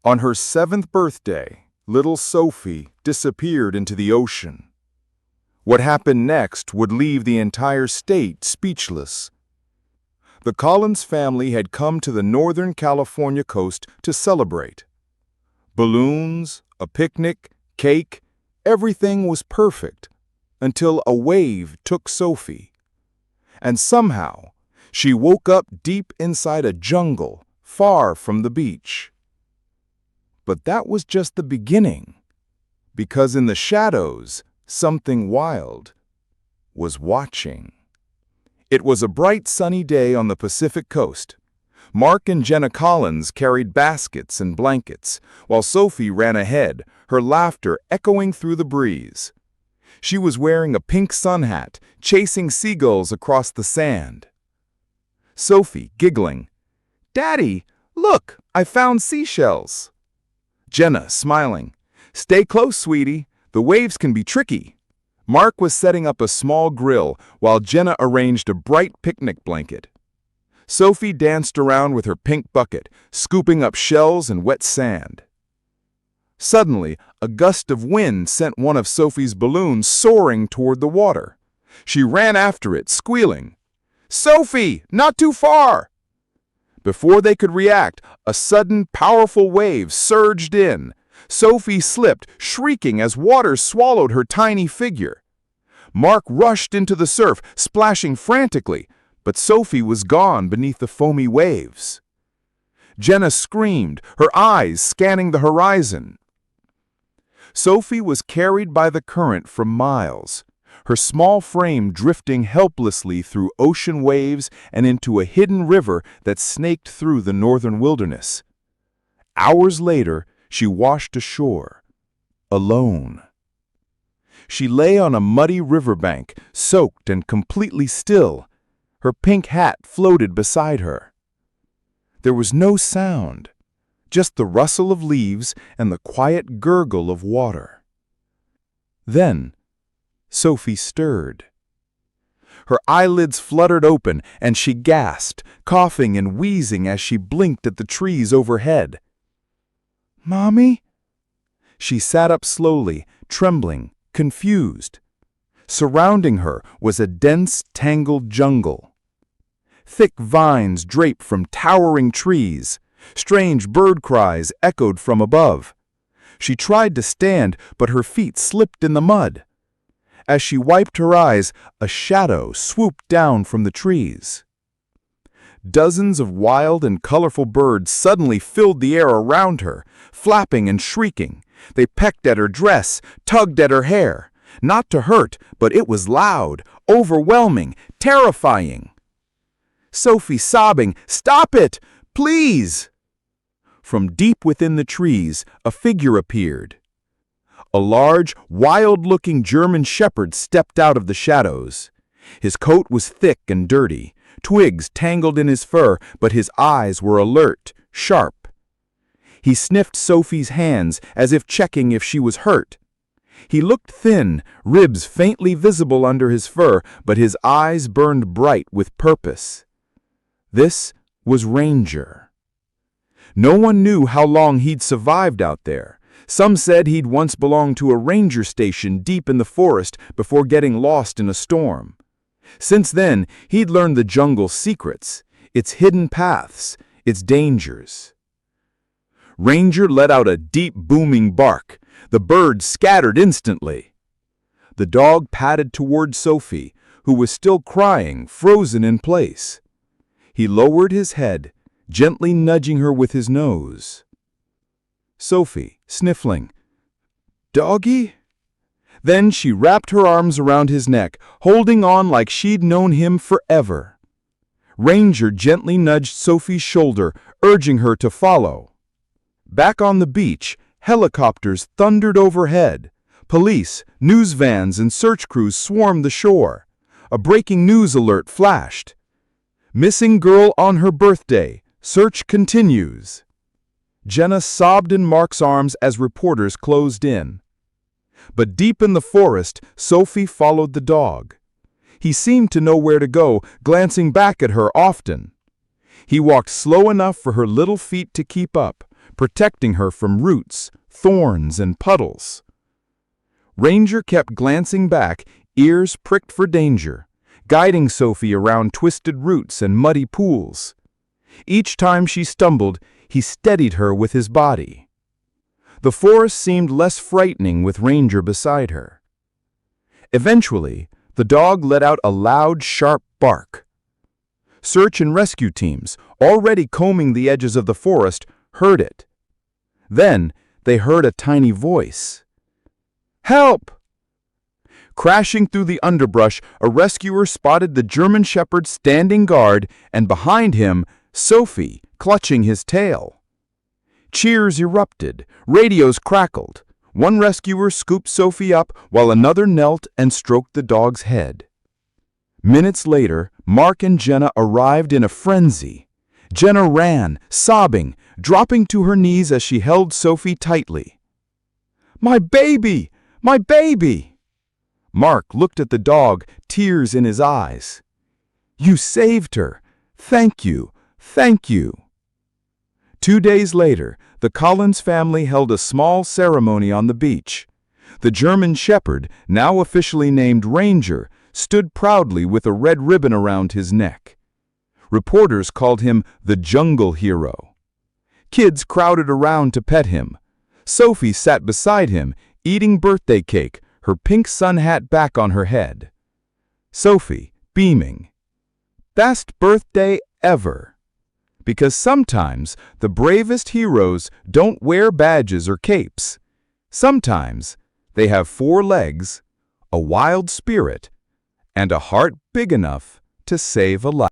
On her 7th birthday, little Sophie disappeared into the ocean. What happened next would leave the entire state speechless. The Collins family had come to the Northern California coast to celebrate. Balloons, a picnic, cake, everything was perfect until a wave took Sophie. And somehow, she woke up deep inside a jungle far from the beach. But that was just the beginning, because in the shadows, something wild was watching. It was a bright sunny day on the Pacific coast. Mark and Jenna Collins carried baskets and blankets, while Sophie ran ahead, her laughter echoing through the breeze. She was wearing a pink sun hat, chasing seagulls across the sand. Sophie, giggling, "Daddy, look, I found seashells." Jenna, smiling, "Stay close, sweetie. The waves can be tricky." Mark was setting up a small grill while Jenna arranged a bright picnic blanket. Sophie danced around with her pink bucket, scooping up shells and wet sand. Suddenly, a gust of wind sent one of Sophie's balloons soaring toward the water. She ran after it, squealing, "Sophie, not too far!" Before they could react, a sudden, powerful wave surged in. Sophie slipped, shrieking as water swallowed her tiny figure. Mark rushed into the surf, splashing frantically, but Sophie was gone beneath the foamy waves. Jenna screamed, her eyes scanning the horizon. Sophie was carried by the current for miles, her small frame drifting helplessly through ocean waves and into a hidden river that snaked through the northern wilderness. Hours later, she washed ashore, alone. She lay on a muddy riverbank, soaked and completely still. Her pink hat floated beside her. There was no sound, just the rustle of leaves and the quiet gurgle of water. Then, Sophie stirred. Her eyelids fluttered open, and she gasped, coughing and wheezing as she blinked at the trees overhead. "Mommy?" She sat up slowly, trembling, confused. Surrounding her was a dense, tangled jungle. Thick vines draped from towering trees. Strange bird cries echoed from above. She tried to stand, but her feet slipped in the mud. As she wiped her eyes, a shadow swooped down from the trees. Dozens of wild and colorful birds suddenly filled the air around her, flapping and shrieking. They pecked at her dress, tugged at her hair. Not to hurt, but it was loud, overwhelming, terrifying. Sophie sobbing, "Stop it! Please!" From deep within the trees, a figure appeared. A large, wild-looking German shepherd stepped out of the shadows. His coat was thick and dirty, twigs tangled in his fur, but his eyes were alert, sharp. He sniffed Sophie's hands as if checking if she was hurt. He looked thin, ribs faintly visible under his fur, but his eyes burned bright with purpose. This was Ranger. No one knew how long he'd survived out there. Some said he'd once belonged to a ranger station deep in the forest before getting lost in a storm. Since then, he'd learned the jungle's secrets, its hidden paths, its dangers. Ranger let out a deep, booming bark. The birds scattered instantly. The dog padded toward Sophie, who was still crying, frozen in place. He lowered his head, gently nudging her with his nose. Sophie, sniffling, "Doggy?" Then she wrapped her arms around his neck, holding on like she'd known him forever. Ranger gently nudged Sophie's shoulder, urging her to follow. Back on the beach, helicopters thundered overhead. Police, news vans, and search crews swarmed the shore. A breaking news alert flashed. "Missing girl on her birthday. Search continues." Jenna sobbed in Mark's arms as reporters closed in. But deep in the forest, Sophie followed the dog. He seemed to know where to go, glancing back at her often. He walked slow enough for her little feet to keep up, protecting her from roots, thorns, and puddles. Ranger kept glancing back, ears pricked for danger, guiding Sophie around twisted roots and muddy pools. Each time she stumbled, he steadied her with his body. The forest seemed less frightening with Ranger beside her. Eventually, the dog let out a loud, sharp bark. Search and rescue teams, already combing the edges of the forest, heard it. Then they heard a tiny voice. "Help!" Crashing through the underbrush, a rescuer spotted the German Shepherd standing guard, and behind him, Sophie, clutching his tail. Cheers erupted, radios crackled. One rescuer scooped Sophie up while another knelt and stroked the dog's head. Minutes later, Mark and Jenna arrived in a frenzy. Jenna ran, sobbing, dropping to her knees as she held Sophie tightly. "My baby! My baby!" Mark looked at the dog, tears in his eyes. "You saved her. Thank you. Thank you." 2 days later, the Collins family held a small ceremony on the beach. The German Shepherd, now officially named Ranger, stood proudly with a red ribbon around his neck. Reporters called him the Jungle Hero. Kids crowded around to pet him. Sophie sat beside him, eating birthday cake, her pink sun hat back on her head. Sophie, beaming. "Best birthday ever." Because sometimes the bravest heroes don't wear badges or capes. Sometimes they have 4 legs, a wild spirit, and a heart big enough to save a life.